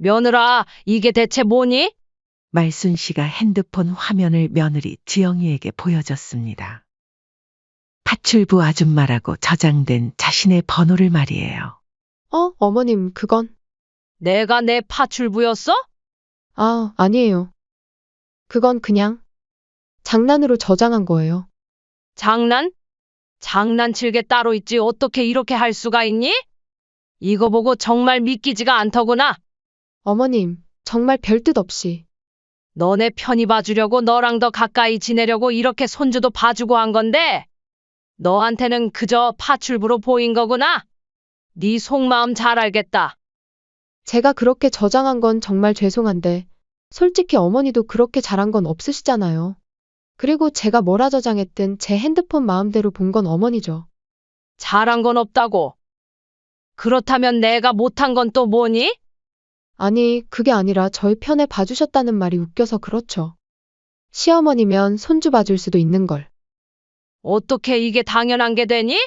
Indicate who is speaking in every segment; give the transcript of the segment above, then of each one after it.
Speaker 1: 며느라, 이게 대체 뭐니?
Speaker 2: 말순 씨가 핸드폰 화면을 며느리 지영이에게 보여줬습니다. 파출부 아줌마라고 저장된 자신의 번호를 말이에요.
Speaker 3: 어머님, 그건.
Speaker 1: 내가 내 파출부였어?
Speaker 3: 아니에요. 그건 그냥 장난으로 저장한 거예요.
Speaker 1: 장난? 장난칠 게 따로 있지 어떻게 이렇게 할 수가 있니? 이거 보고 정말 믿기지가 않더구나.
Speaker 3: 어머님, 정말 별 뜻 없이.
Speaker 1: 너네 편히 봐주려고 너랑 더 가까이 지내려고 이렇게 손주도 봐주고 한 건데 너한테는 그저 파출부로 보인 거구나. 네 속마음 잘 알겠다.
Speaker 3: 제가 그렇게 저장한 건 정말 죄송한데, 솔직히 어머니도 그렇게 잘한 건 없으시잖아요. 그리고 제가 뭐라 저장했든 제 핸드폰 마음대로 본 건 어머니죠.
Speaker 1: 잘한 건 없다고. 그렇다면 내가 못한 건 또 뭐니?
Speaker 3: 아니, 그게 아니라 저희 편에 봐주셨다는 말이 웃겨서 그렇죠. 시어머니면 손주 봐줄 수도 있는 걸.
Speaker 1: 어떻게 이게 당연한 게 되니?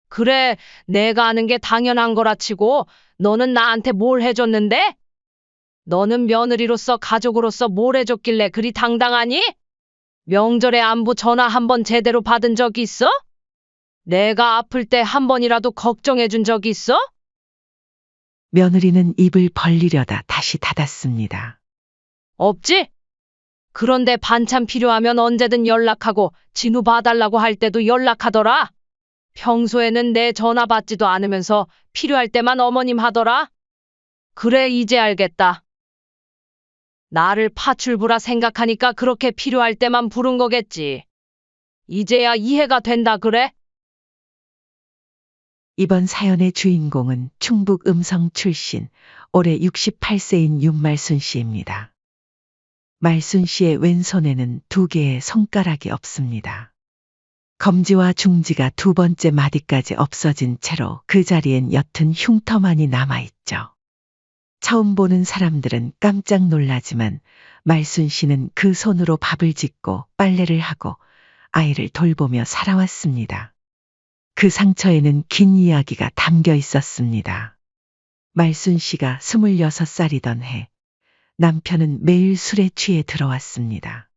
Speaker 1: 그래, 내가 아는 게 당연한 거라 치고 너는 나한테 뭘 해줬는데? 너는 며느리로서 가족으로서 뭘 해줬길래 그리 당당하니? 명절에 안부 전화 한 번 제대로 받은 적 있어? 내가 아플 때 한 번이라도 걱정해 준 적 있어?
Speaker 2: 며느리는 입을 벌리려다 다시 닫았습니다.
Speaker 1: 없지? 그런데 반찬 필요하면 언제든 연락하고 진우 봐달라고 할 때도 연락하더라. 평소에는 내 전화 받지도 않으면서 필요할 때만 어머님 하더라. 그래, 이제 알겠다. 나를 파출부라 생각하니까 그렇게 필요할 때만 부른 거겠지. 이제야 이해가 된다 그래?
Speaker 2: 이번 사연의 주인공은 충북 음성 출신, 올해 68세인 윤말순 씨입니다. 말순 씨의 왼손에는 2개의 손가락이 없습니다. 검지와 중지가 2번째 마디까지 없어진 채로 그 자리엔 옅은 흉터만이 남아있죠. 처음 보는 사람들은 깜짝 놀라지만 말순 씨는 그 손으로 밥을 짓고 빨래를 하고 아이를 돌보며 살아왔습니다. 그 상처에는 긴 이야기가 담겨 있었습니다. 말순 씨가 26살이던 해, 남편은 매일 술에 취해 들어왔습니다.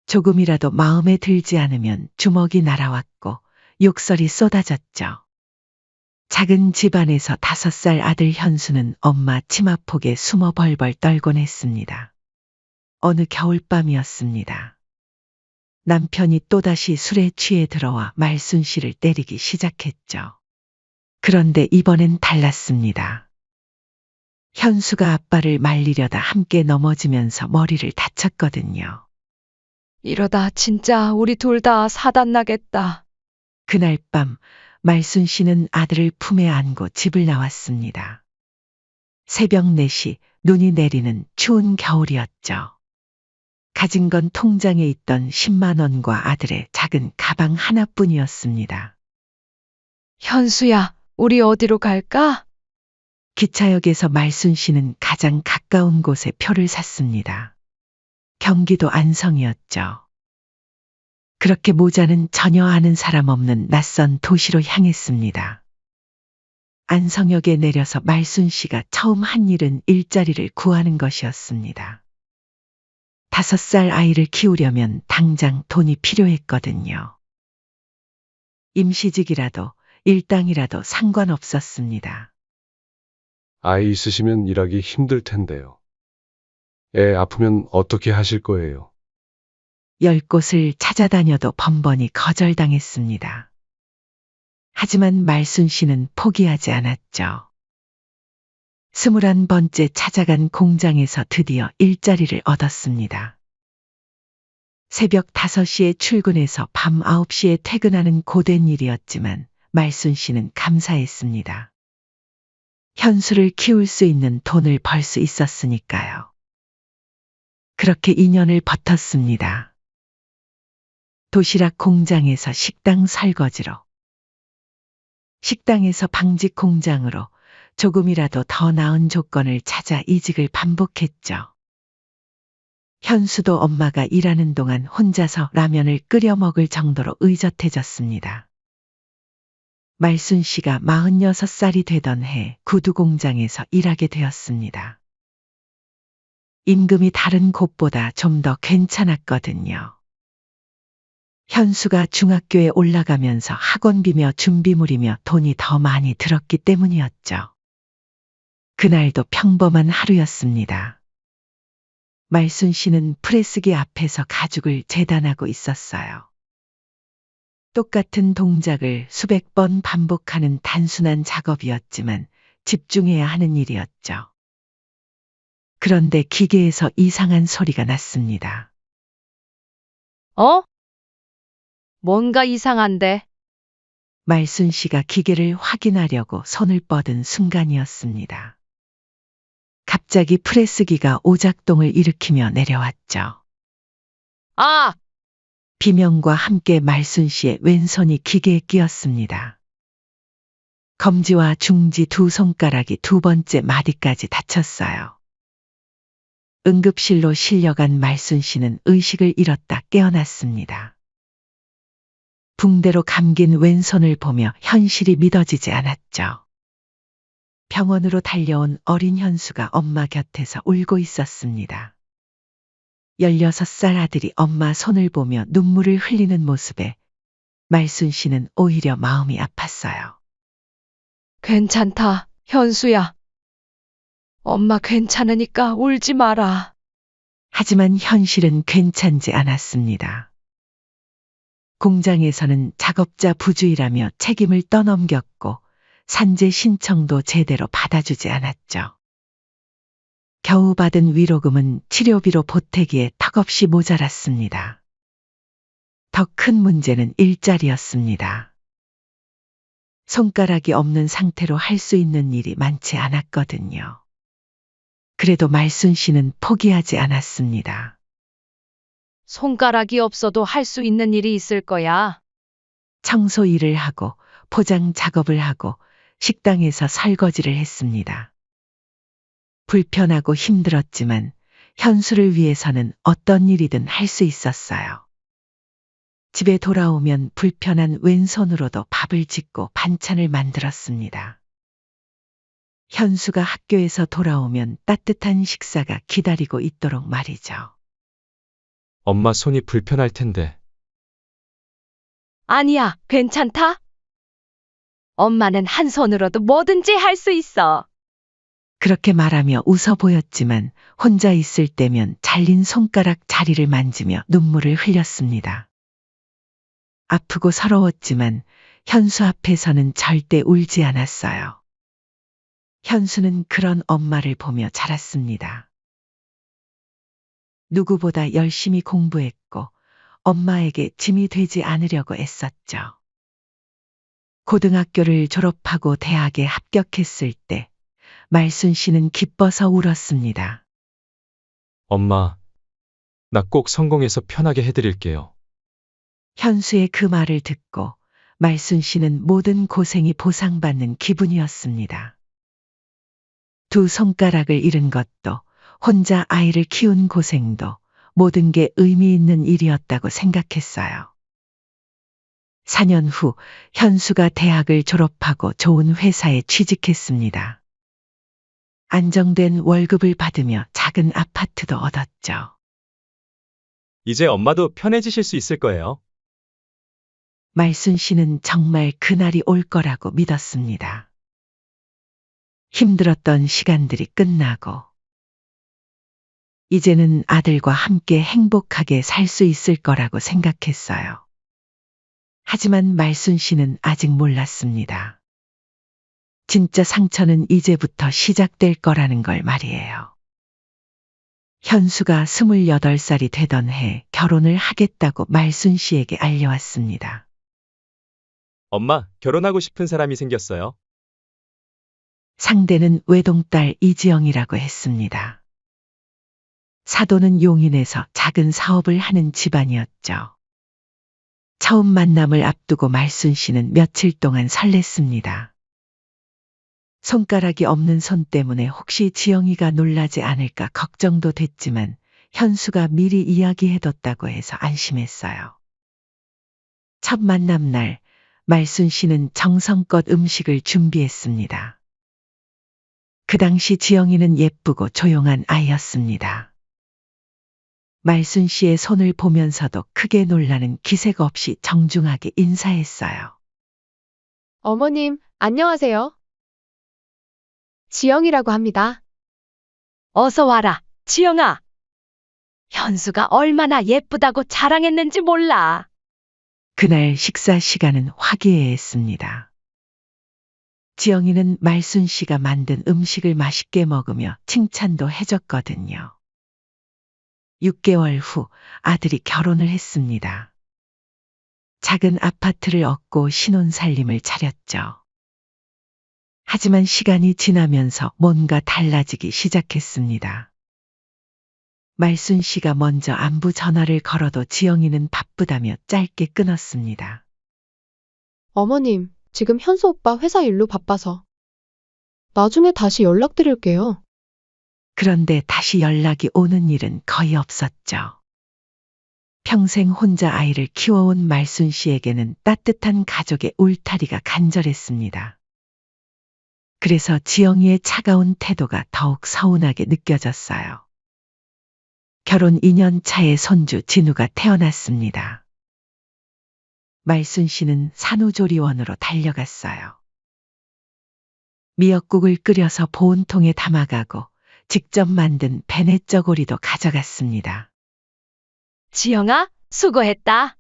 Speaker 2: 조금이라도 마음에 들지 않으면 주먹이 날아왔고 욕설이 쏟아졌죠. 작은 집안에서 5살 아들 현수는 엄마 치마폭에 숨어 벌벌 떨곤 했습니다. 어느 겨울밤이었습니다. 남편이 또다시 술에 취해 들어와 말순 씨를 때리기 시작했죠. 그런데 이번엔 달랐습니다. 현수가 아빠를 말리려다 함께 넘어지면서 머리를 다쳤거든요.
Speaker 1: 이러다 진짜 우리 둘 다 사단 나겠다.
Speaker 2: 그날 밤 말순 씨는 아들을 품에 안고 집을 나왔습니다. 새벽 4시 눈이 내리는 추운 겨울이었죠. 가진 건 통장에 있던 10만 원과 아들의 작은 가방 하나뿐이었습니다.
Speaker 1: 현수야, 우리 어디로 갈까?
Speaker 2: 기차역에서 말순 씨는 가장 가까운 곳에 표를 샀습니다. 경기도 안성이었죠. 그렇게 모자는 전혀 아는 사람 없는 낯선 도시로 향했습니다. 안성역에 내려서 말순 씨가 처음 한 일은 일자리를 구하는 것이었습니다. 5살 아이를 키우려면 당장 돈이 필요했거든요. 임시직이라도 일당이라도 상관없었습니다.
Speaker 4: 아이 있으시면 일하기 힘들 텐데요. 애 아프면 어떻게 하실 거예요?
Speaker 2: 10곳을 찾아다녀도 번번이 거절당했습니다. 하지만 말순 씨는 포기하지 않았죠. 21번째 찾아간 공장에서 드디어 일자리를 얻었습니다. 새벽 5시에 출근해서 밤 9시에 퇴근하는 고된 일이었지만 말순 씨는 감사했습니다. 현수를 키울 수 있는 돈을 벌 수 있었으니까요. 그렇게 2년을 버텼습니다. 도시락 공장에서 식당 설거지로, 식당에서 방직 공장으로 조금이라도 더 나은 조건을 찾아 이직을 반복했죠. 현수도 엄마가 일하는 동안 혼자서 라면을 끓여 먹을 정도로 의젓해졌습니다. 말순 씨가 46살이 되던 해 구두 공장에서 일하게 되었습니다. 임금이 다른 곳보다 좀 더 괜찮았거든요. 현수가 중학교에 올라가면서 학원비며 준비물이며 돈이 더 많이 들었기 때문이었죠. 그날도 평범한 하루였습니다. 말순 씨는 프레스기 앞에서 가죽을 재단하고 있었어요. 똑같은 동작을 수백 번 반복하는 단순한 작업이었지만 집중해야 하는 일이었죠. 그런데 기계에서 이상한 소리가 났습니다.
Speaker 1: 어? 뭔가 이상한데.
Speaker 2: 말순 씨가 기계를 확인하려고 손을 뻗은 순간이었습니다. 갑자기 프레스기가 오작동을 일으키며 내려왔죠.
Speaker 1: 아!
Speaker 2: 비명과 함께 말순 씨의 왼손이 기계에 끼었습니다. 검지와 중지 두 손가락이 두 번째 마디까지 다쳤어요. 응급실로 실려간 말순 씨는 의식을 잃었다 깨어났습니다. 붕대로 감긴 왼손을 보며 현실이 믿어지지 않았죠. 병원으로 달려온 어린 현수가 엄마 곁에서 울고 있었습니다. 16살 아들이 엄마 손을 보며 눈물을 흘리는 모습에 말순 씨는 오히려 마음이 아팠어요.
Speaker 1: 괜찮다, 현수야. 엄마 괜찮으니까 울지 마라.
Speaker 2: 하지만 현실은 괜찮지 않았습니다. 공장에서는 작업자 부주의라며 책임을 떠넘겼고 산재 신청도 제대로 받아주지 않았죠. 겨우 받은 위로금은 치료비로 보태기에 턱없이 모자랐습니다. 더 큰 문제는 일자리였습니다. 손가락이 없는 상태로 할 수 있는 일이 많지 않았거든요. 그래도 말순 씨는 포기하지 않았습니다.
Speaker 1: 손가락이 없어도 할 수 있는 일이 있을 거야.
Speaker 2: 청소 일을 하고 포장 작업을 하고 식당에서 설거지를 했습니다. 불편하고 힘들었지만 현수를 위해서는 어떤 일이든 할 수 있었어요. 집에 돌아오면 불편한 왼손으로도 밥을 짓고 반찬을 만들었습니다. 현수가 학교에서 돌아오면 따뜻한 식사가 기다리고 있도록 말이죠.
Speaker 5: 엄마 손이 불편할 텐데.
Speaker 1: 아니야, 괜찮다. 엄마는 한 손으로도 뭐든지 할 수 있어.
Speaker 2: 그렇게 말하며 웃어 보였지만 혼자 있을 때면 잘린 손가락 자리를 만지며 눈물을 흘렸습니다. 아프고 서러웠지만 현수 앞에서는 절대 울지 않았어요. 현수는 그런 엄마를 보며 자랐습니다. 누구보다 열심히 공부했고 엄마에게 짐이 되지 않으려고 애썼죠. 고등학교를 졸업하고 대학에 합격했을 때 말순 씨는 기뻐서 울었습니다.
Speaker 5: 엄마, 나 꼭 성공해서 편하게 해드릴게요.
Speaker 2: 현수의 그 말을 듣고 말순 씨는 모든 고생이 보상받는 기분이었습니다. 두 손가락을 잃은 것도 혼자 아이를 키운 고생도 모든 게 의미 있는 일이었다고 생각했어요. 4년 후 현수가 대학을 졸업하고 좋은 회사에 취직했습니다. 안정된 월급을 받으며 작은 아파트도 얻었죠.
Speaker 5: 이제 엄마도 편해지실 수 있을 거예요.
Speaker 2: 말순 씨는 정말 그날이 올 거라고 믿었습니다. 힘들었던 시간들이 끝나고 이제는 아들과 함께 행복하게 살 수 있을 거라고 생각했어요. 하지만 말순 씨는 아직 몰랐습니다. 진짜 상처는 이제부터 시작될 거라는 걸 말이에요. 현수가 28살이 되던 해 결혼을 하겠다고 말순 씨에게 알려왔습니다.
Speaker 5: 엄마, 결혼하고 싶은 사람이 생겼어요.
Speaker 2: 상대는 외동딸 이지영이라고 했습니다. 사도는 용인에서 작은 사업을 하는 집안이었죠. 처음 만남을 앞두고 말순 씨는 며칠 동안 설렜습니다. 손가락이 없는 손 때문에 혹시 지영이가 놀라지 않을까 걱정도 됐지만 현수가 미리 이야기해뒀다고 해서 안심했어요. 첫 만남 날 말순 씨는 정성껏 음식을 준비했습니다. 그 당시 지영이는 예쁘고 조용한 아이였습니다. 말순 씨의 손을 보면서도 크게 놀라는 기색 없이 정중하게 인사했어요.
Speaker 3: 어머님, 안녕하세요. 지영이라고 합니다.
Speaker 1: 어서 와라, 지영아. 현수가 얼마나 예쁘다고 자랑했는지 몰라.
Speaker 2: 그날 식사 시간은 화기애애했습니다. 지영이는 말순 씨가 만든 음식을 맛있게 먹으며 칭찬도 해줬거든요. 6개월 후 아들이 결혼을 했습니다. 작은 아파트를 얻고 신혼살림을 차렸죠. 하지만 시간이 지나면서 뭔가 달라지기 시작했습니다. 말순 씨가 먼저 안부 전화를 걸어도 지영이는 바쁘다며 짧게 끊었습니다.
Speaker 3: 어머님, 지금 현수 오빠 회사 일로 바빠서. 나중에 다시 연락드릴게요.
Speaker 2: 그런데 다시 연락이 오는 일은 거의 없었죠. 평생 혼자 아이를 키워온 말순 씨에게는 따뜻한 가족의 울타리가 간절했습니다. 그래서 지영이의 차가운 태도가 더욱 서운하게 느껴졌어요. 결혼 2년 차에 손주 진우가 태어났습니다. 말순 씨는 산후조리원으로 달려갔어요. 미역국을 끓여서 보온통에 담아가고 직접 만든 베네쩌고리도 가져갔습니다.
Speaker 1: 지영아, 수고했다.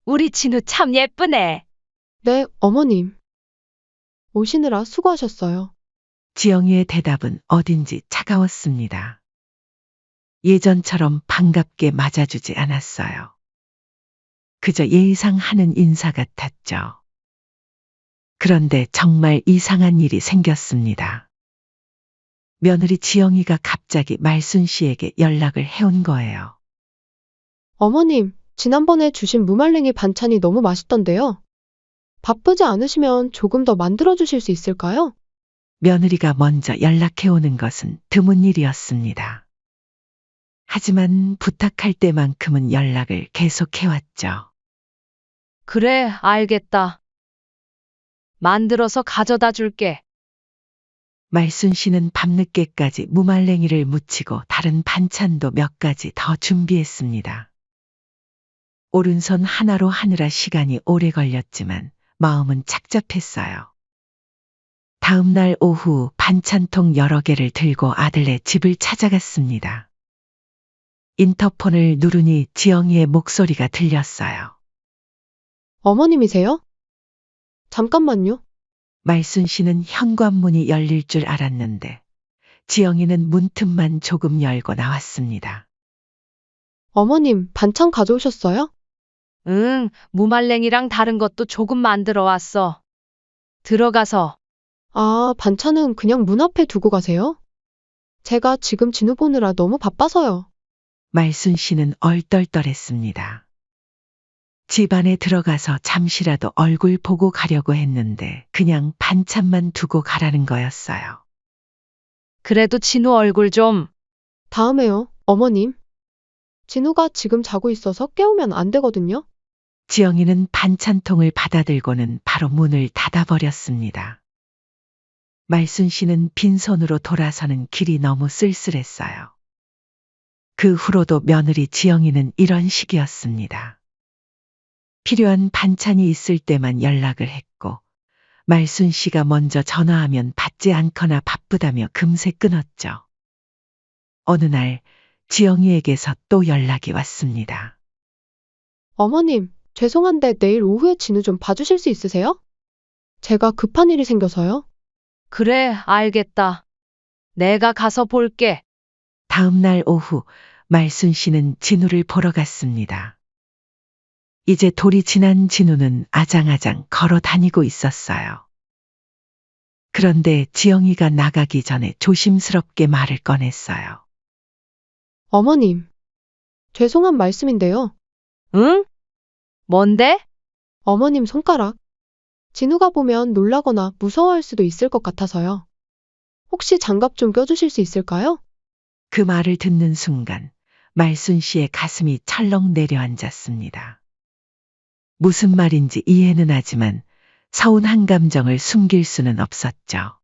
Speaker 1: 우리 진우 참 예쁘네.
Speaker 3: 네, 어머님. 오시느라 수고하셨어요.
Speaker 2: 지영이의 대답은 어딘지 차가웠습니다. 예전처럼 반갑게 맞아주지 않았어요. 그저 예의상 하는 인사 같았죠. 그런데 정말 이상한 일이 생겼습니다. 며느리 지영이가 갑자기 말순 씨에게 연락을 해온 거예요.
Speaker 3: 어머님, 지난번에 주신 무말랭이 반찬이 너무 맛있던데요. 바쁘지 않으시면 조금 더 만들어주실 수 있을까요?
Speaker 2: 며느리가 먼저 연락해 오는 것은 드문 일이었습니다. 하지만 부탁할 때만큼은 연락을 계속해왔죠.
Speaker 1: 그래, 알겠다. 만들어서 가져다 줄게.
Speaker 2: 말순 씨는 밤늦게까지 무말랭이를 무치고 다른 반찬도 몇 가지 더 준비했습니다. 오른손 하나로 하느라 시간이 오래 걸렸지만 마음은 착잡했어요. 다음 날 오후 반찬통 여러 개를 들고 아들네 집을 찾아갔습니다. 인터폰을 누르니 지영이의 목소리가 들렸어요.
Speaker 3: 어머님이세요? 잠깐만요.
Speaker 2: 말순 씨는 현관문이 열릴 줄 알았는데 지영이는 문틈만 조금 열고 나왔습니다.
Speaker 3: 어머님, 반찬 가져오셨어요?
Speaker 1: 응, 무말랭이랑 다른 것도 조금 만들어 왔어. 들어가서.
Speaker 3: 아, 반찬은 그냥 문 앞에 두고 가세요? 제가 지금 진우 보느라 너무 바빠서요.
Speaker 2: 말순 씨는 얼떨떨했습니다. 집 안에 들어가서 잠시라도 얼굴 보고 가려고 했는데 그냥 반찬만 두고 가라는 거였어요.
Speaker 1: 그래도 진우 얼굴 좀.
Speaker 3: 다음에요, 어머님. 진우가 지금 자고 있어서 깨우면 안 되거든요.
Speaker 2: 지영이는 반찬통을 받아들고는 바로 문을 닫아버렸습니다. 말순 씨는 빈손으로 돌아서는 길이 너무 쓸쓸했어요. 그 후로도 며느리 지영이는 이런 식이었습니다. 필요한 반찬이 있을 때만 연락을 했고 말순 씨가 먼저 전화하면 받지 않거나 바쁘다며 금세 끊었죠. 어느 날 지영이에게서 또 연락이 왔습니다.
Speaker 3: 어머님, 죄송한데 내일 오후에 진우 좀 봐주실 수 있으세요? 제가 급한 일이 생겨서요.
Speaker 1: 그래, 알겠다. 내가 가서 볼게.
Speaker 2: 다음 날 오후 말순 씨는 진우를 보러 갔습니다. 이제 돌이 지난 진우는 아장아장 걸어 다니고 있었어요. 그런데 지영이가 나가기 전에 조심스럽게 말을 꺼냈어요.
Speaker 3: 어머님, 죄송한 말씀인데요.
Speaker 1: 응? 뭔데?
Speaker 3: 어머님 손가락. 진우가 보면 놀라거나 무서워할 수도 있을 것 같아서요. 혹시 장갑 좀 껴주실 수 있을까요?
Speaker 2: 그 말을 듣는 순간 말순 씨의 가슴이 철렁 내려앉았습니다. 무슨 말인지 이해는 하지만 서운한 감정을 숨길 수는 없었죠.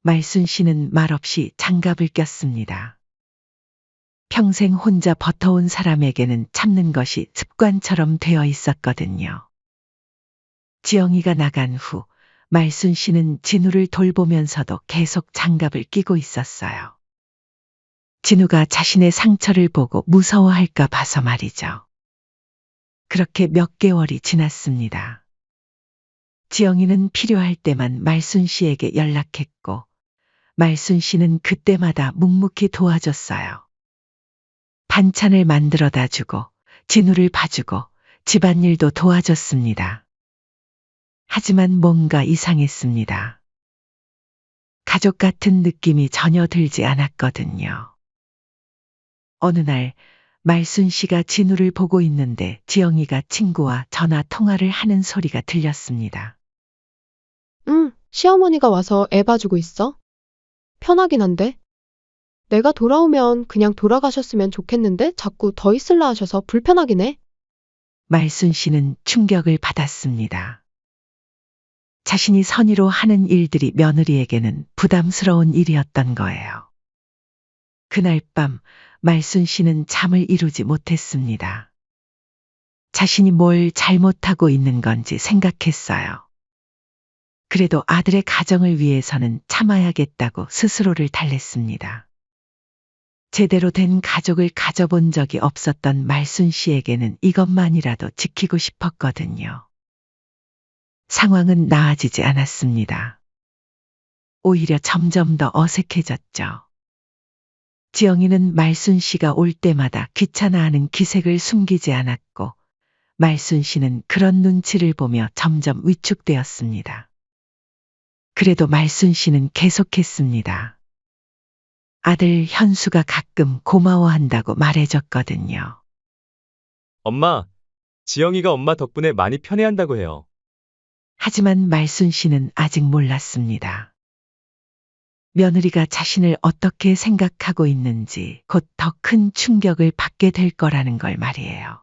Speaker 2: 말순 씨는 말없이 장갑을 꼈습니다. 평생 혼자 버텨온 사람에게는 참는 것이 습관처럼 되어 있었거든요. 지영이가 나간 후 말순 씨는 진우를 돌보면서도 계속 장갑을 끼고 있었어요. 진우가 자신의 상처를 보고 무서워할까 봐서 말이죠. 그렇게 몇 개월이 지났습니다. 지영이는 필요할 때만 말순 씨에게 연락했고 말순 씨는 그때마다 묵묵히 도와줬어요. 반찬을 만들어다 주고 진우를 봐주고 집안일도 도와줬습니다. 하지만 뭔가 이상했습니다. 가족 같은 느낌이 전혀 들지 않았거든요. 어느 날 말순 씨가 진우를 보고 있는데 지영이가 친구와 전화 통화를 하는 소리가 들렸습니다.
Speaker 3: 응, 시어머니가 와서 애 봐주고 있어. 편하긴 한데. 내가 돌아오면 그냥 돌아가셨으면 좋겠는데 자꾸 더 있을라 하셔서 불편하긴 해.
Speaker 2: 말순 씨는 충격을 받았습니다. 자신이 선의로 하는 일들이 며느리에게는 부담스러운 일이었던 거예요. 그날 밤 말순 씨는 잠을 이루지 못했습니다. 자신이 뭘 잘못하고 있는 건지 생각했어요. 그래도 아들의 가정을 위해서는 참아야겠다고 스스로를 달랬습니다. 제대로 된 가족을 가져본 적이 없었던 말순 씨에게는 이것만이라도 지키고 싶었거든요. 상황은 나아지지 않았습니다. 오히려 점점 더 어색해졌죠. 지영이는 말순 씨가 올 때마다 귀찮아하는 기색을 숨기지 않았고 말순 씨는 그런 눈치를 보며 점점 위축되었습니다. 그래도 말순 씨는 계속했습니다. 아들 현수가 가끔 고마워한다고 말해줬거든요.
Speaker 5: 엄마, 지영이가 엄마 덕분에 많이 편해한다고 해요.
Speaker 2: 하지만 말순 씨는 아직 몰랐습니다. 며느리가 자신을 어떻게 생각하고 있는지 곧 더 큰 충격을 받게 될 거라는 걸 말이에요.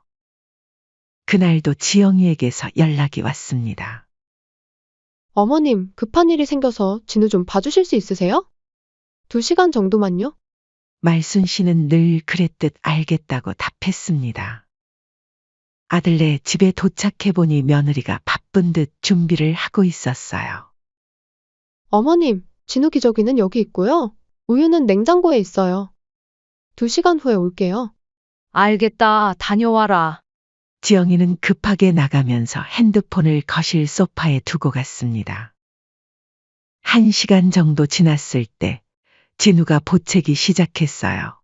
Speaker 2: 그날도 지영이에게서 연락이 왔습니다.
Speaker 3: 어머님, 급한 일이 생겨서 진우 좀 봐주실 수 있으세요? 2시간 정도만요?
Speaker 2: 말순 씨는 늘 그랬듯 알겠다고 답했습니다. 아들네 집에 도착해보니 며느리가 바쁜 듯 준비를 하고 있었어요.
Speaker 3: 어머님, 진우 기저귀는 여기 있고요. 우유는 냉장고에 있어요. 2시간 후에 올게요.
Speaker 1: 알겠다. 다녀와라.
Speaker 2: 지영이는 급하게 나가면서 핸드폰을 거실 소파에 두고 갔습니다. 1시간 정도 지났을 때 진우가 보채기 시작했어요.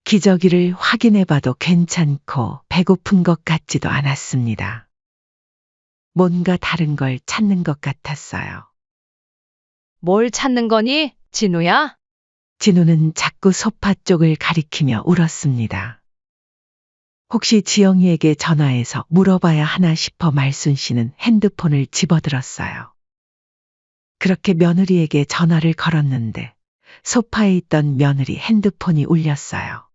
Speaker 2: 기저귀를 확인해봐도 괜찮고 배고픈 것 같지도 않았습니다. 뭔가 다른 걸 찾는 것 같았어요.
Speaker 1: 뭘 찾는 거니, 진우야?
Speaker 2: 진우는 자꾸 소파 쪽을 가리키며 울었습니다. 혹시 지영이에게 전화해서 물어봐야 하나 싶어 말순 씨는 핸드폰을 집어들었어요. 그렇게 며느리에게 전화를 걸었는데 소파에 있던 며느리 핸드폰이 울렸어요.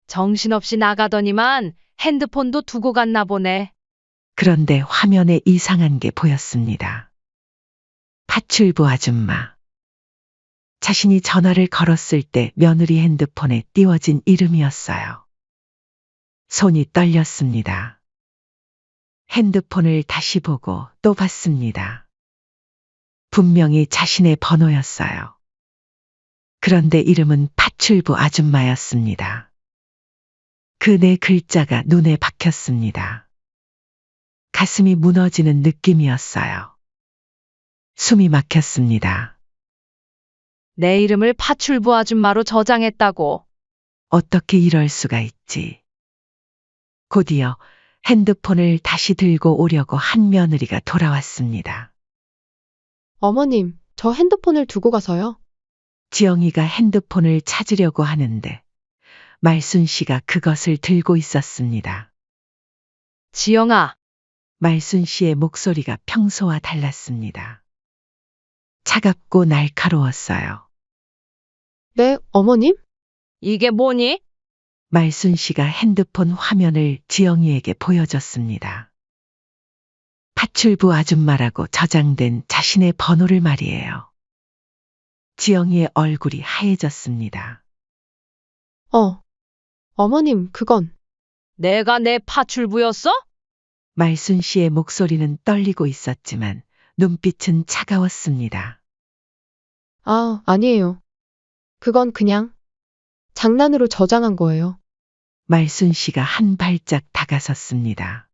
Speaker 1: 정신없이 나가더니만 핸드폰도 두고 갔나 보네.
Speaker 2: 그런데 화면에 이상한 게 보였습니다. 파출부 아줌마. 자신이 전화를 걸었을 때 며느리 핸드폰에 띄워진 이름이었어요. 손이 떨렸습니다. 핸드폰을 다시 보고 또 봤습니다. 분명히 자신의 번호였어요. 그런데 이름은 파출부 아줌마였습니다. 그 네 글자가 눈에 박혔습니다. 가슴이 무너지는 느낌이었어요. 숨이 막혔습니다.
Speaker 1: 내 이름을 파출부 아줌마로 저장했다고.
Speaker 2: 어떻게 이럴 수가 있지? 곧이어 핸드폰을 다시 들고 오려고 한 며느리가 돌아왔습니다.
Speaker 3: 어머님, 저 핸드폰을 두고 가서요.
Speaker 2: 지영이가 핸드폰을 찾으려고 하는데 말순 씨가 그것을 들고 있었습니다.
Speaker 1: 지영아,
Speaker 2: 말순 씨의 목소리가 평소와 달랐습니다. 차갑고 날카로웠어요.
Speaker 3: 네, 어머님?
Speaker 1: 이게 뭐니?
Speaker 2: 말순 씨가 핸드폰 화면을 지영이에게 보여줬습니다. 파출부 아줌마라고 저장된 자신의 번호를 말이에요. 지영이의 얼굴이 하얘졌습니다.
Speaker 3: 어머님, 그건.
Speaker 1: 내가 내 파출부였어?
Speaker 2: 말순 씨의 목소리는 떨리고 있었지만 눈빛은 차가웠습니다.
Speaker 3: 아니에요. 그건 그냥 장난으로 저장한 거예요.
Speaker 2: 말순 씨가 한 발짝 다가섰습니다.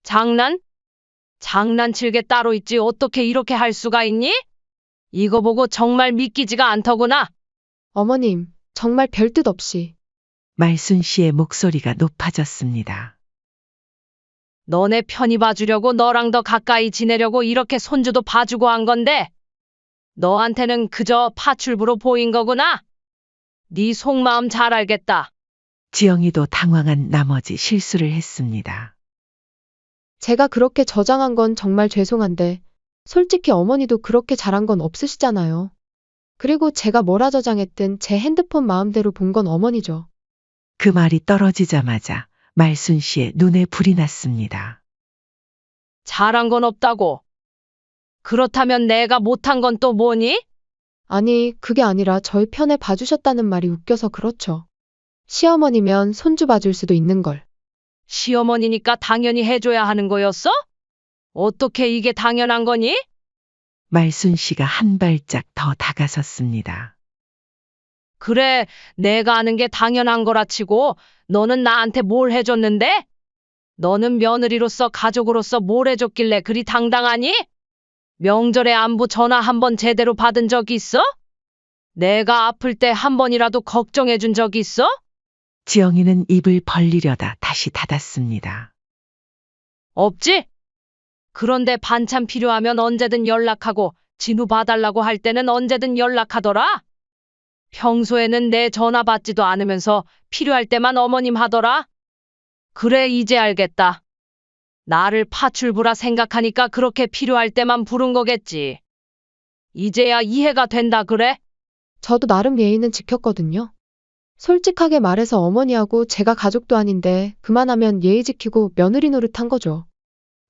Speaker 1: 장난? 장난칠 게 따로 있지 어떻게 이렇게 할 수가 있니? 이거 보고 정말 믿기지가 않더구나.
Speaker 3: 어머님, 정말 별 뜻 없이.
Speaker 2: 말순 씨의 목소리가 높아졌습니다.
Speaker 1: 너네 편히 봐주려고 너랑 더 가까이 지내려고 이렇게 손주도 봐주고 한 건데 너한테는 그저 파출부로 보인 거구나. 네 속마음 잘 알겠다.
Speaker 2: 지영이도 당황한 나머지 실수를 했습니다.
Speaker 3: 제가 그렇게 저장한 건 정말 죄송한데, 솔직히 어머니도 그렇게 잘한 건 없으시잖아요. 그리고 제가 뭐라 저장했든 제 핸드폰 마음대로 본 건 어머니죠.
Speaker 2: 그 말이 떨어지자마자 말순 씨의 눈에 불이 났습니다.
Speaker 1: 잘한 건 없다고. 그렇다면 내가 못한 건 또 뭐니?
Speaker 3: 아니, 그게 아니라 저희 편에 봐주셨다는 말이 웃겨서 그렇죠. 시어머니면 손주 봐줄 수도 있는 걸.
Speaker 1: 시어머니니까 당연히 해줘야 하는 거였어? 어떻게 이게 당연한 거니?
Speaker 2: 말순 씨가 한 발짝 더 다가섰습니다.
Speaker 1: 그래, 내가 아는 게 당연한 거라 치고 너는 나한테 뭘 해줬는데? 너는 며느리로서 가족으로서 뭘 해줬길래 그리 당당하니? 명절에 안부 전화 한 번 제대로 받은 적 있어? 내가 아플 때 한 번이라도 걱정해 준 적 있어?
Speaker 2: 지영이는 입을 벌리려다 다시 닫았습니다.
Speaker 1: 없지? 그런데 반찬 필요하면 언제든 연락하고 진우 봐달라고 할 때는 언제든 연락하더라. 평소에는 내 전화 받지도 않으면서 필요할 때만 어머님 하더라. 그래, 이제 알겠다. 나를 파출부라 생각하니까 그렇게 필요할 때만 부른 거겠지. 이제야 이해가 된다 그래?
Speaker 3: 저도 나름 예의는 지켰거든요. 솔직하게 말해서 어머니하고 제가 가족도 아닌데 그만하면 예의 지키고 며느리 노릇한 거죠.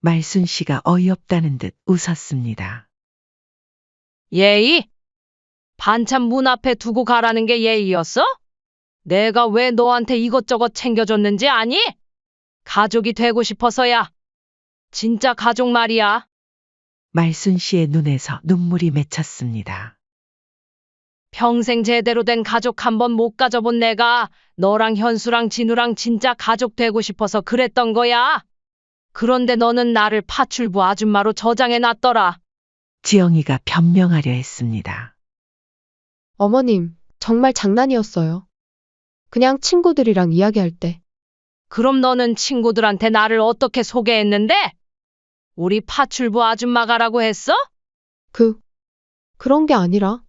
Speaker 2: 말순 씨가 어이없다는 듯 웃었습니다.
Speaker 1: 예의? 반찬 문 앞에 두고 가라는 게 예의였어? 내가 왜 너한테 이것저것 챙겨줬는지 아니? 가족이 되고 싶어서야. 진짜 가족 말이야.
Speaker 2: 말순 씨의 눈에서 눈물이 맺혔습니다.
Speaker 1: 평생 제대로 된 가족 한 번 못 가져본 내가 너랑 현수랑 진우랑 진짜 가족 되고 싶어서 그랬던 거야. 그런데 너는 나를 파출부 아줌마로 저장해 놨더라.
Speaker 2: 지영이가 변명하려 했습니다.
Speaker 3: 어머님, 정말 장난이었어요. 그냥 친구들이랑 이야기할 때.
Speaker 1: 그럼 너는 친구들한테 나를 어떻게 소개했는데? 우리 파출부 아줌마 가라고 했어?
Speaker 3: 그런 게 아니라.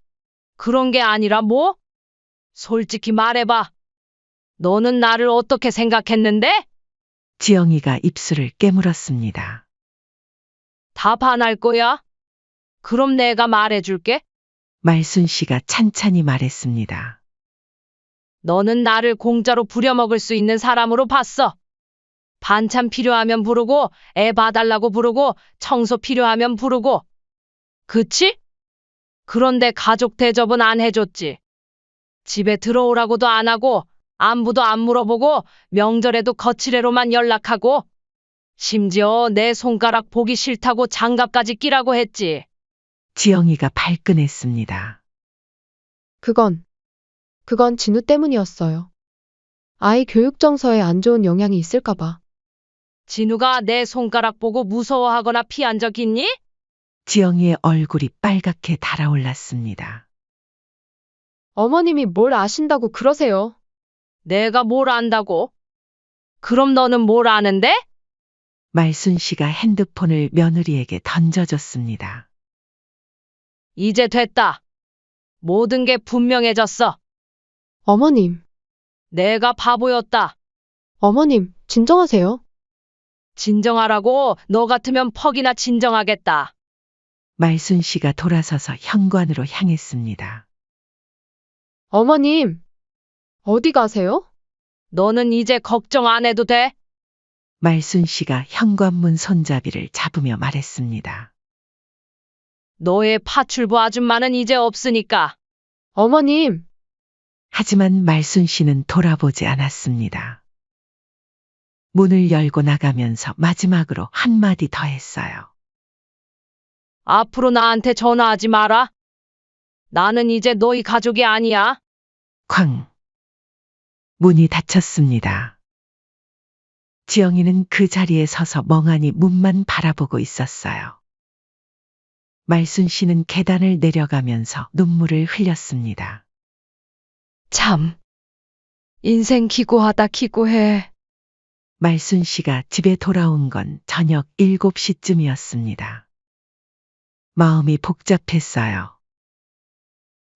Speaker 1: 그런 게 아니라 뭐? 솔직히 말해봐. 너는 나를 어떻게 생각했는데?
Speaker 2: 지영이가 입술을 깨물었습니다.
Speaker 1: 답 안 할 거야? 그럼 내가 말해줄게.
Speaker 2: 말순 씨가 찬찬히 말했습니다.
Speaker 1: 너는 나를 공짜로 부려먹을 수 있는 사람으로 봤어. 반찬 필요하면 부르고, 애 봐달라고 부르고, 청소 필요하면 부르고. 그치? 그런데 가족 대접은 안 해줬지. 집에 들어오라고도 안 하고, 안부도 안 물어보고, 명절에도 거치레로만 연락하고, 심지어 내 손가락 보기 싫다고 장갑까지 끼라고 했지.
Speaker 2: 지영이가 발끈했습니다.
Speaker 3: 그건 진우 때문이었어요. 아이 교육 정서에 안 좋은 영향이 있을까봐.
Speaker 1: 진우가 내 손가락 보고 무서워하거나 피한 적 있니?
Speaker 2: 지영이의 얼굴이 빨갛게 달아올랐습니다.
Speaker 3: 어머님이 뭘 아신다고 그러세요?
Speaker 1: 내가 뭘 안다고? 그럼 너는 뭘 아는데?
Speaker 2: 말순 씨가 핸드폰을 며느리에게 던져줬습니다.
Speaker 1: 이제 됐다. 모든 게 분명해졌어.
Speaker 3: 어머님,
Speaker 1: 내가 바보였다.
Speaker 3: 어머님, 진정하세요.
Speaker 1: 진정하라고. 너 같으면 퍽이나 진정하겠다.
Speaker 2: 말순 씨가 돌아서서 현관으로 향했습니다.
Speaker 3: 어머님, 어디 가세요?
Speaker 1: 너는 이제 걱정 안 해도 돼.
Speaker 2: 말순 씨가 현관문 손잡이를 잡으며 말했습니다.
Speaker 1: 너의 파출부 아줌마는 이제 없으니까.
Speaker 3: 어머님,
Speaker 2: 하지만 말순 씨는 돌아보지 않았습니다. 문을 열고 나가면서 마지막으로 한마디 더 했어요.
Speaker 1: 앞으로 나한테 전화하지 마라. 나는 이제 너희 가족이 아니야.
Speaker 2: 쾅. 문이 닫혔습니다. 지영이는 그 자리에 서서 멍하니 문만 바라보고 있었어요. 말순 씨는 계단을 내려가면서 눈물을 흘렸습니다.
Speaker 1: 참. 인생 기고하다 기고해.
Speaker 2: 말순 씨가 집에 돌아온 건 저녁 7시쯤이었습니다. 마음이 복잡했어요.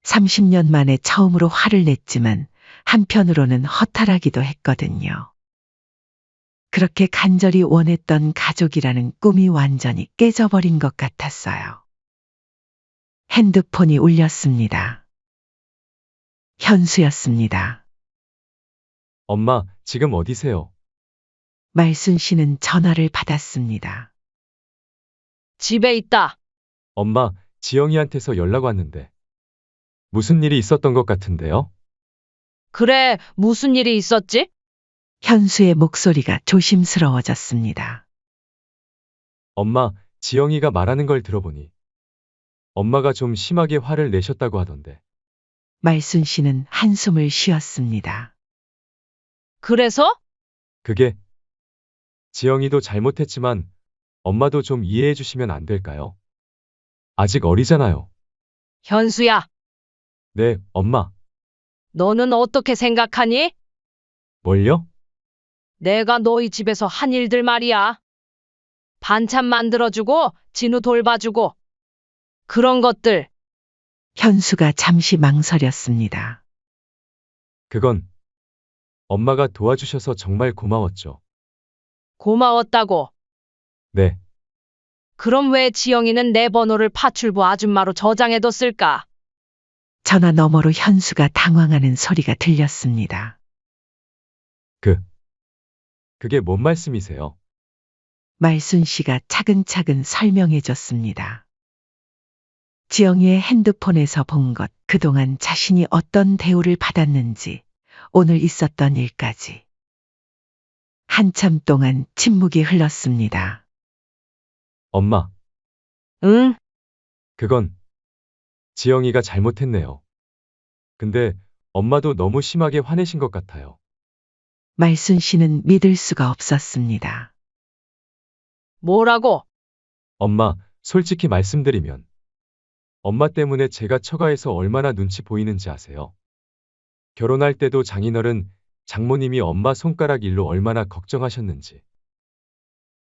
Speaker 2: 30년 만에 처음으로 화를 냈지만 한편으로는 허탈하기도 했거든요. 그렇게 간절히 원했던 가족이라는 꿈이 완전히 깨져버린 것 같았어요. 핸드폰이 울렸습니다. 현수였습니다.
Speaker 5: 엄마, 지금 어디세요?
Speaker 2: 말순 씨는 전화를 받았습니다.
Speaker 1: 집에 있다.
Speaker 5: 엄마, 지영이한테서 연락 왔는데. 무슨 일이 있었던 것 같은데요?
Speaker 1: 그래, 무슨 일이 있었지?
Speaker 2: 현수의 목소리가 조심스러워졌습니다.
Speaker 5: 엄마, 지영이가 말하는 걸 들어보니 엄마가 좀 심하게 화를 내셨다고 하던데.
Speaker 2: 말순 씨는 한숨을 쉬었습니다.
Speaker 1: 그래서?
Speaker 5: 그게 지영이도 잘못했지만 엄마도 좀 이해해 주시면 안 될까요? 아직 어리잖아요.
Speaker 1: 현수야,
Speaker 5: 네, 엄마.
Speaker 1: 너는 어떻게 생각하니?
Speaker 5: 뭘요?
Speaker 1: 내가 너희 집에서 한 일들 말이야. 반찬 만들어주고, 진우 돌봐주고. 그런 것들.
Speaker 2: 현수가 잠시 망설였습니다.
Speaker 5: 그건 엄마가 도와주셔서 정말 고마웠죠.
Speaker 1: 고마웠다고.
Speaker 5: 네,
Speaker 1: 그럼 왜 지영이는 내 번호를 파출부 아줌마로 저장해뒀을까?
Speaker 2: 전화 너머로 현수가 당황하는 소리가 들렸습니다.
Speaker 5: 그게 뭔 말씀이세요?
Speaker 2: 말순 씨가 차근차근 설명해 줬습니다. 지영이의 핸드폰에서 본 것, 그동안 자신이 어떤 대우를 받았는지, 오늘 있었던 일까지. 한참 동안 침묵이 흘렀습니다.
Speaker 5: 엄마,
Speaker 1: 응?
Speaker 5: 그건 지영이가 잘못했네요. 근데 엄마도 너무 심하게 화내신 것 같아요.
Speaker 2: 말순 씨는 믿을 수가 없었습니다.
Speaker 1: 뭐라고?
Speaker 5: 엄마, 솔직히 말씀드리면 엄마 때문에 제가 처가에서 얼마나 눈치 보이는지 아세요? 결혼할 때도 장인어른, 장모님이 엄마 손가락 일로 얼마나 걱정하셨는지.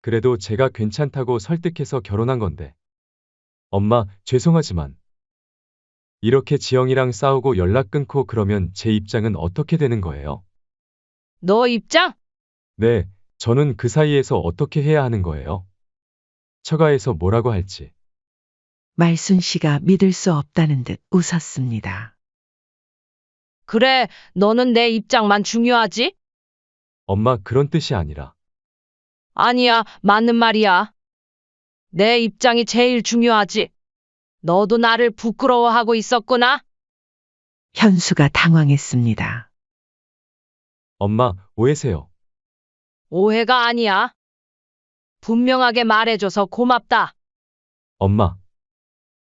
Speaker 5: 그래도 제가 괜찮다고 설득해서 결혼한 건데. 엄마, 죄송하지만 이렇게 지영이랑 싸우고 연락 끊고 그러면 제 입장은 어떻게 되는 거예요?
Speaker 1: 너 입장?
Speaker 5: 네, 저는 그 사이에서 어떻게 해야 하는 거예요? 처가에서 뭐라고 할지.
Speaker 2: 말순 씨가 믿을 수 없다는 듯 웃었습니다.
Speaker 1: 그래, 너는 내 입장만 중요하지?
Speaker 5: 엄마, 그런 뜻이 아니라.
Speaker 1: 아니야, 맞는 말이야. 내 입장이 제일 중요하지. 너도 나를 부끄러워하고 있었구나?
Speaker 2: 현수가 당황했습니다.
Speaker 5: 엄마, 오해세요.
Speaker 1: 오해가 아니야. 분명하게 말해줘서 고맙다.
Speaker 5: 엄마,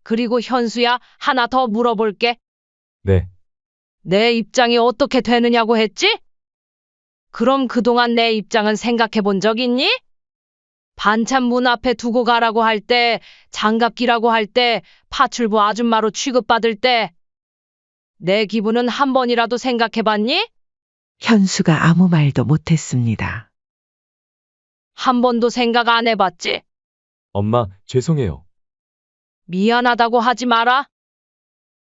Speaker 1: 그리고 현수야, 하나 더 물어볼게.
Speaker 5: 네.
Speaker 1: 내 입장이 어떻게 되느냐고 했지? 그럼 그동안 내 입장은 생각해 본 적 있니? 반찬 문 앞에 두고 가라고 할 때, 장갑 끼라고 할 때, 파출부 아줌마로 취급받을 때, 내 기분은 한 번이라도 생각해 봤니?
Speaker 2: 현수가 아무 말도 못했습니다.
Speaker 1: 한 번도 생각 안 해봤지?
Speaker 5: 엄마, 죄송해요.
Speaker 1: 미안하다고 하지 마라.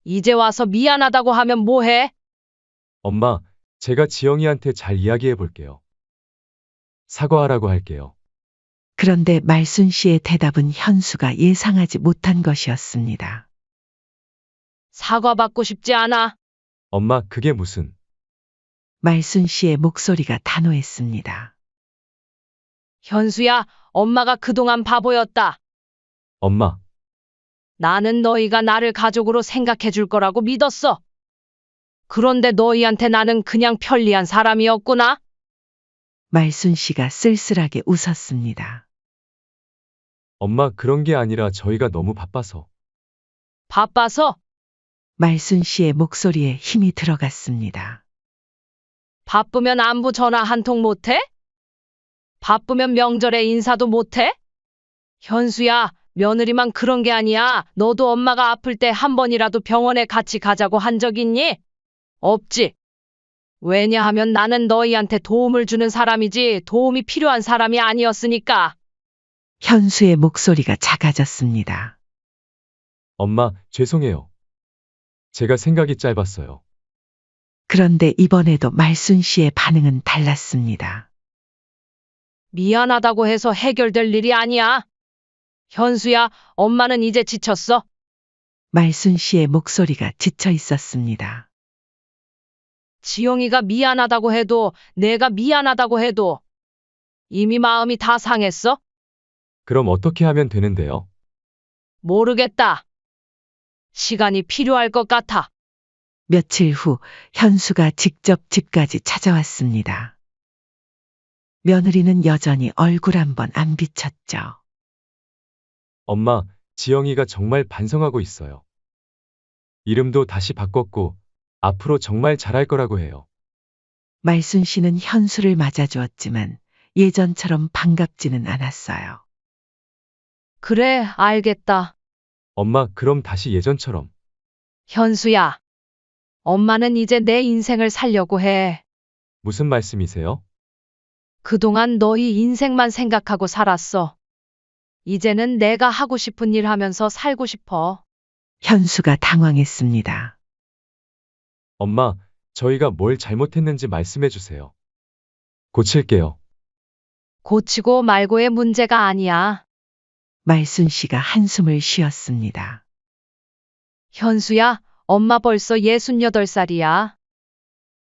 Speaker 1: 이제 와서 미안하다고 하면 뭐해?
Speaker 5: 엄마, 제가 지영이한테 잘 이야기해 볼게요. 사과하라고 할게요.
Speaker 2: 그런데 말순 씨의 대답은 현수가 예상하지 못한 것이었습니다.
Speaker 1: 사과받고 싶지 않아.
Speaker 5: 엄마, 그게 무슨.
Speaker 2: 말순 씨의 목소리가 단호했습니다.
Speaker 1: 현수야, 엄마가 그동안 바보였다.
Speaker 5: 엄마,
Speaker 1: 나는 너희가 나를 가족으로 생각해 줄 거라고 믿었어. 그런데 너희한테 나는 그냥 편리한 사람이었구나?
Speaker 2: 말순 씨가 쓸쓸하게 웃었습니다.
Speaker 5: 엄마, 그런 게 아니라 저희가 너무 바빠서.
Speaker 1: 바빠서?
Speaker 2: 말순 씨의 목소리에 힘이 들어갔습니다.
Speaker 1: 바쁘면 안부 전화 한 통 못해? 바쁘면 명절에 인사도 못해? 현수야, 며느리만 그런 게 아니야. 너도 엄마가 아플 때 한 번이라도 병원에 같이 가자고 한 적 있니? 없지. 왜냐하면 나는 너희한테 도움을 주는 사람이지 도움이 필요한 사람이 아니었으니까.
Speaker 2: 현수의 목소리가 작아졌습니다.
Speaker 5: 엄마, 죄송해요. 제가 생각이 짧았어요.
Speaker 2: 그런데 이번에도 말순 씨의 반응은 달랐습니다.
Speaker 1: 미안하다고 해서 해결될 일이 아니야. 현수야, 엄마는 이제 지쳤어.
Speaker 2: 말순 씨의 목소리가 지쳐 있었습니다.
Speaker 1: 지영이가 미안하다고 해도 내가 미안하다고 해도 이미 마음이 다 상했어?
Speaker 5: 그럼 어떻게 하면 되는데요?
Speaker 1: 모르겠다. 시간이 필요할 것 같아.
Speaker 2: 며칠 후 현수가 직접 집까지 찾아왔습니다. 며느리는 여전히 얼굴 한 번 안 비쳤죠.
Speaker 5: 엄마, 지영이가 정말 반성하고 있어요. 이름도 다시 바꿨고, 앞으로 정말 잘할 거라고 해요.
Speaker 2: 말순 씨는 현수를 맞아주었지만 예전처럼 반갑지는 않았어요.
Speaker 1: 그래, 알겠다.
Speaker 5: 엄마, 그럼 다시 예전처럼.
Speaker 1: 현수야. 엄마는 이제 내 인생을 살려고 해.
Speaker 5: 무슨 말씀이세요?
Speaker 1: 그동안 너희 인생만 생각하고 살았어. 이제는 내가 하고 싶은 일 하면서 살고 싶어.
Speaker 2: 현수가 당황했습니다.
Speaker 5: 엄마, 저희가 뭘 잘못했는지 말씀해 주세요. 고칠게요.
Speaker 1: 고치고 말고의 문제가 아니야.
Speaker 2: 말순 씨가 한숨을 쉬었습니다.
Speaker 1: 현수야, 엄마 벌써 68살이야.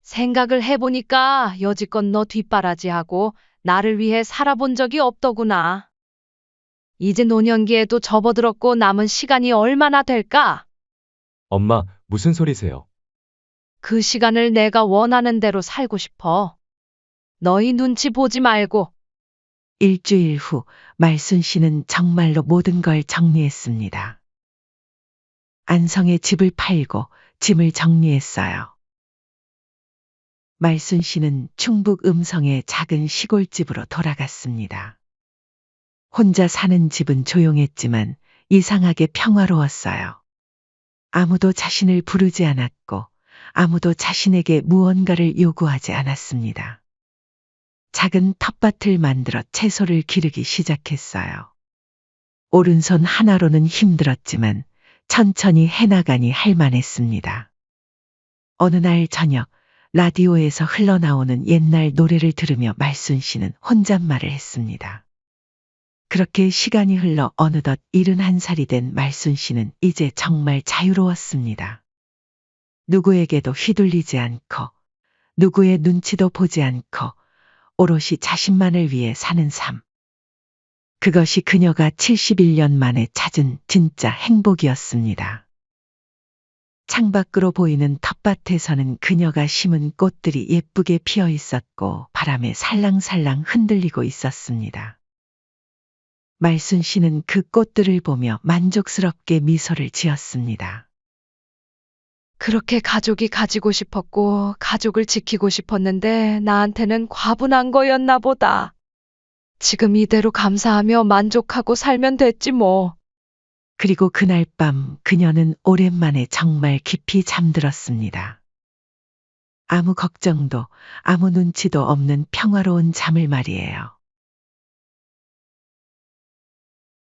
Speaker 1: 생각을 해보니까 여지껏 너 뒷바라지하고 나를 위해 살아본 적이 없더구나. 이제 노년기에도 접어들었고 남은 시간이 얼마나 될까?
Speaker 5: 엄마, 무슨 소리세요?
Speaker 1: 그 시간을 내가 원하는 대로 살고 싶어. 너희 눈치 보지 말고.
Speaker 2: 일주일 후 말순 씨는 정말로 모든 걸 정리했습니다. 안성의 집을 팔고 짐을 정리했어요. 말순 씨는 충북 음성의 작은 시골집으로 돌아갔습니다. 혼자 사는 집은 조용했지만 이상하게 평화로웠어요. 아무도 자신을 부르지 않았고 아무도 자신에게 무언가를 요구하지 않았습니다. 작은 텃밭을 만들어 채소를 기르기 시작했어요. 오른손 하나로는 힘들었지만 천천히 해나가니 할만했습니다. 어느 날 저녁 라디오에서 흘러나오는 옛날 노래를 들으며 말순 씨는 혼잣말을 했습니다. 그렇게 시간이 흘러 어느덧 71살이 된 말순 씨는 이제 정말 자유로웠습니다. 누구에게도 휘둘리지 않고 누구의 눈치도 보지 않고 오롯이 자신만을 위해 사는 삶. 그것이 그녀가 71년 만에 찾은 진짜 행복이었습니다. 창밖으로 보이는 텃밭에서는 그녀가 심은 꽃들이 예쁘게 피어 있었고 바람에 살랑살랑 흔들리고 있었습니다. 말순 씨는 그 꽃들을 보며 만족스럽게 미소를 지었습니다.
Speaker 1: 그렇게 가족이 가지고 싶었고 가족을 지키고 싶었는데 나한테는 과분한 거였나 보다. 지금 이대로 감사하며 만족하고 살면 됐지 뭐.
Speaker 2: 그리고 그날 밤 그녀는 오랜만에 정말 깊이 잠들었습니다. 아무 걱정도 아무 눈치도 없는 평화로운 잠을 말이에요.